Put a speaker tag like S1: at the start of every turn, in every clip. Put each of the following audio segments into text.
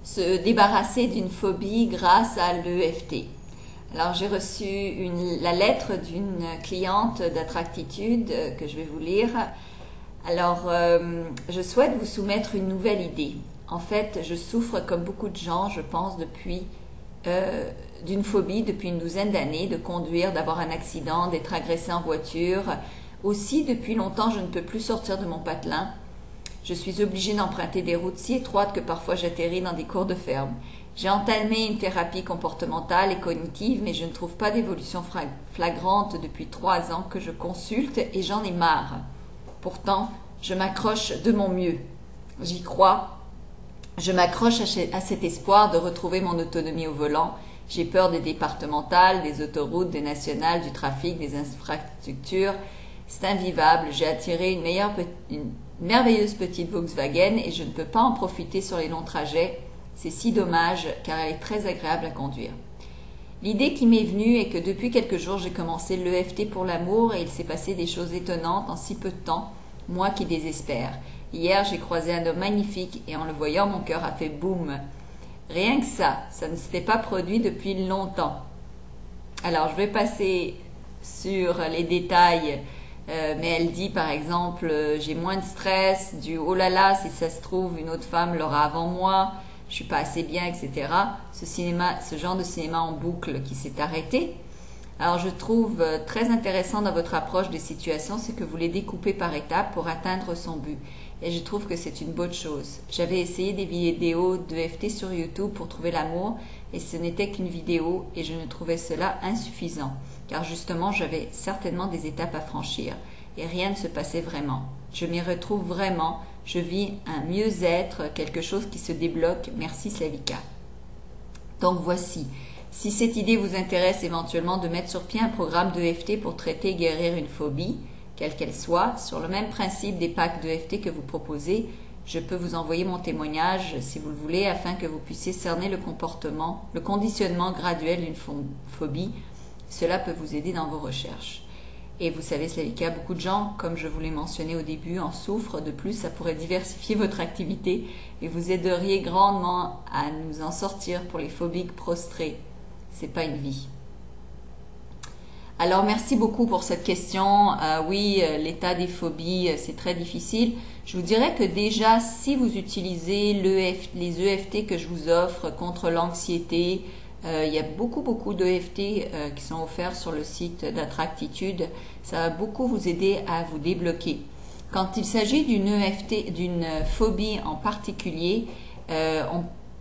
S1: se débarrasser d'une phobie grâce à l'EFT. Alors j'ai reçu la lettre d'une cliente d'Attractitude que je vais vous lire. Alors je souhaite vous soumettre une nouvelle idée. En fait, je souffre comme beaucoup de gens, je pense, d'une phobie depuis une douzaine d'années, de conduire, d'avoir un accident, d'être agressée en voiture. Aussi, depuis longtemps, je ne peux plus sortir de mon patelin. Je suis obligée d'emprunter des routes si étroites que parfois j'atterris dans des cours de ferme. J'ai entamé une thérapie comportementale et cognitive, mais je ne trouve pas d'évolution flagrante depuis 3 ans que je consulte et j'en ai marre. Pourtant, je m'accroche de mon mieux. J'y crois. Je m'accroche à cet espoir de retrouver mon autonomie au volant. J'ai peur des départementales, des autoroutes, des nationales, du trafic, des infrastructures. C'est invivable. J'ai attiré une merveilleuse petite Volkswagen et je ne peux pas en profiter sur les longs trajets. C'est si dommage car elle est très agréable à conduire. L'idée qui m'est venue est que depuis quelques jours, j'ai commencé l'EFT pour l'amour et il s'est passé des choses étonnantes en si peu de temps, moi qui désespère. Hier, j'ai croisé un homme magnifique et en le voyant, mon cœur a fait boum. Rien que ça ne s'était pas produit depuis longtemps. Alors, je vais passer sur les détails, mais elle dit par exemple, j'ai moins de stress, du oh là là, si ça se trouve, une autre femme l'aura avant moi, je suis pas assez bien, etc. Ce genre de cinéma en boucle qui s'est arrêté. Alors, je trouve très intéressant dans votre approche des situations, c'est que vous les découpez par étapes pour atteindre son but. Et je trouve que c'est une bonne chose. J'avais essayé des vidéos d'EFT sur YouTube pour trouver l'amour et ce n'était qu'une vidéo et je ne trouvais cela insuffisant car justement j'avais certainement des étapes à franchir et rien ne se passait vraiment. Je m'y retrouve vraiment, je vis un mieux-être, quelque chose qui se débloque. Merci Slavika. Donc voici, si cette idée vous intéresse éventuellement de mettre sur pied un programme d'EFT pour traiter et guérir une phobie, quelle qu'elle soit, sur le même principe des packs d'EFT que vous proposez, je peux vous envoyer mon témoignage si vous le voulez afin que vous puissiez cerner le conditionnement graduel d'une phobie. Cela peut vous aider dans vos recherches. Et vous savez, Slavika, beaucoup de gens, comme je vous l'ai mentionné au début, en souffrent. De plus, ça pourrait diversifier votre activité et vous aideriez grandement à nous en sortir pour les phobiques prostrés. C'est pas une vie. Alors, merci beaucoup pour cette question. Oui, l'état des phobies, c'est très difficile. Je vous dirais que déjà, si vous utilisez les EFT que je vous offre contre l'anxiété, il y a beaucoup d'EFT qui sont offerts sur le site d'Attractitude. Ça va beaucoup vous aider à vous débloquer. Quand il s'agit d'une phobie en particulier,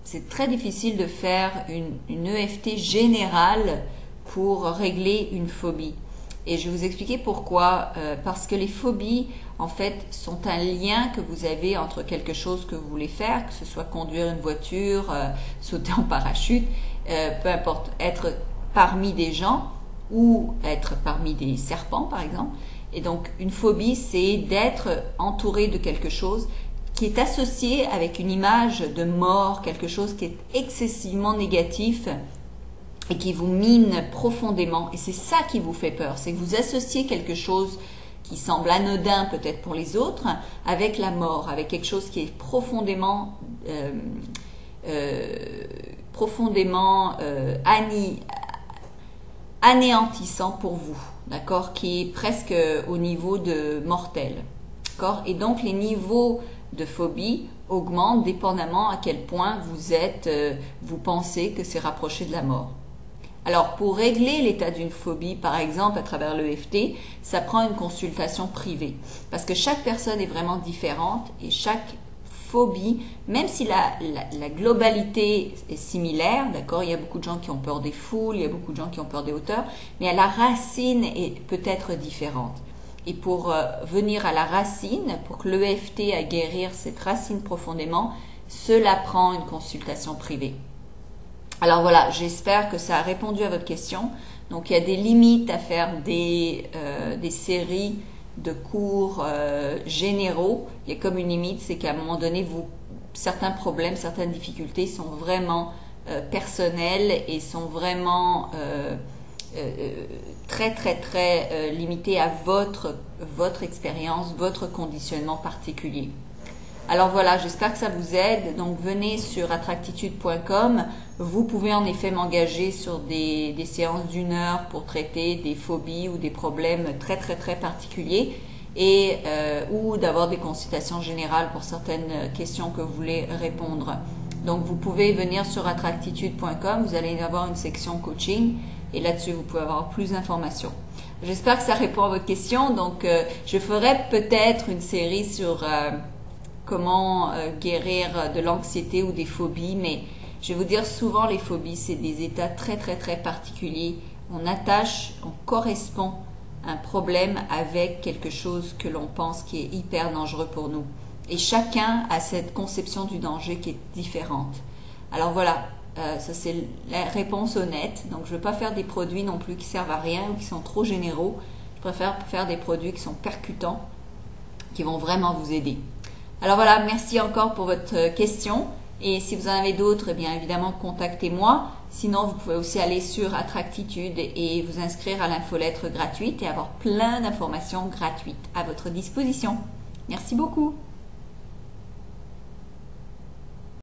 S1: c'est très difficile de faire une EFT générale pour régler une phobie. Et je vais vous expliquer pourquoi. Parce que les phobies, en fait, sont un lien que vous avez entre quelque chose que vous voulez faire, que ce soit conduire une voiture, sauter en parachute, peu importe, être parmi des gens ou être parmi des serpents, par exemple. Et donc, une phobie, c'est d'être entouré de quelque chose qui est associé avec une image de mort, quelque chose qui est excessivement négatif et qui vous mine profondément. Et c'est ça qui vous fait peur, c'est que vous associez quelque chose qui semble anodin peut-être pour les autres avec la mort, avec quelque chose qui est profondément anéantissant pour vous, d'accord, qui est presque au niveau de mortel, d'accord. Et donc les niveaux de phobie augmentent dépendamment à quel point vous pensez que c'est rapproché de la mort. Alors, pour régler l'état d'une phobie, par exemple, à travers l'EFT, ça prend une consultation privée. Parce que chaque personne est vraiment différente et chaque phobie, même si la globalité est similaire, d'accord, il y a beaucoup de gens qui ont peur des foules, il y a beaucoup de gens qui ont peur des hauteurs, mais la racine est peut-être différente. Et pour venir à la racine, pour que l'EFT à guérir cette racine profondément, cela prend une consultation privée. Alors voilà, j'espère que ça a répondu à votre question. Donc il y a des limites à faire des séries de cours généraux. Il y a comme une limite, c'est qu'à un moment donné, certains problèmes, certaines difficultés sont vraiment personnelles et sont vraiment très limités à votre expérience, votre conditionnement particulier. Alors voilà, j'espère que ça vous aide. Donc venez sur attractitude.com. Vous pouvez en effet m'engager sur des séances d'1 heure pour traiter des phobies ou des problèmes très particuliers et ou d'avoir des consultations générales pour certaines questions que vous voulez répondre. Donc vous pouvez venir sur attractitude.com, vous allez avoir une section coaching et là-dessus vous pouvez avoir plus d'informations. J'espère que ça répond à votre question. Donc je ferai peut-être une série sur comment guérir de l'anxiété ou des phobies, mais je vais vous dire souvent les phobies c'est des états très particuliers. On correspond un problème avec quelque chose que l'on pense qui est hyper dangereux pour nous. Et chacun a cette conception du danger qui est différente. Alors voilà, ça c'est la réponse honnête. Donc je ne veux pas faire des produits non plus qui servent à rien ou qui sont trop généraux. Je préfère faire des produits qui sont percutants, qui vont vraiment vous aider. Alors voilà, merci encore pour votre question. Et si vous en avez d'autres, eh bien évidemment, contactez-moi. Sinon, vous pouvez aussi aller sur Attractitude et vous inscrire à l'infolettre gratuite et avoir plein d'informations gratuites à votre disposition. Merci beaucoup.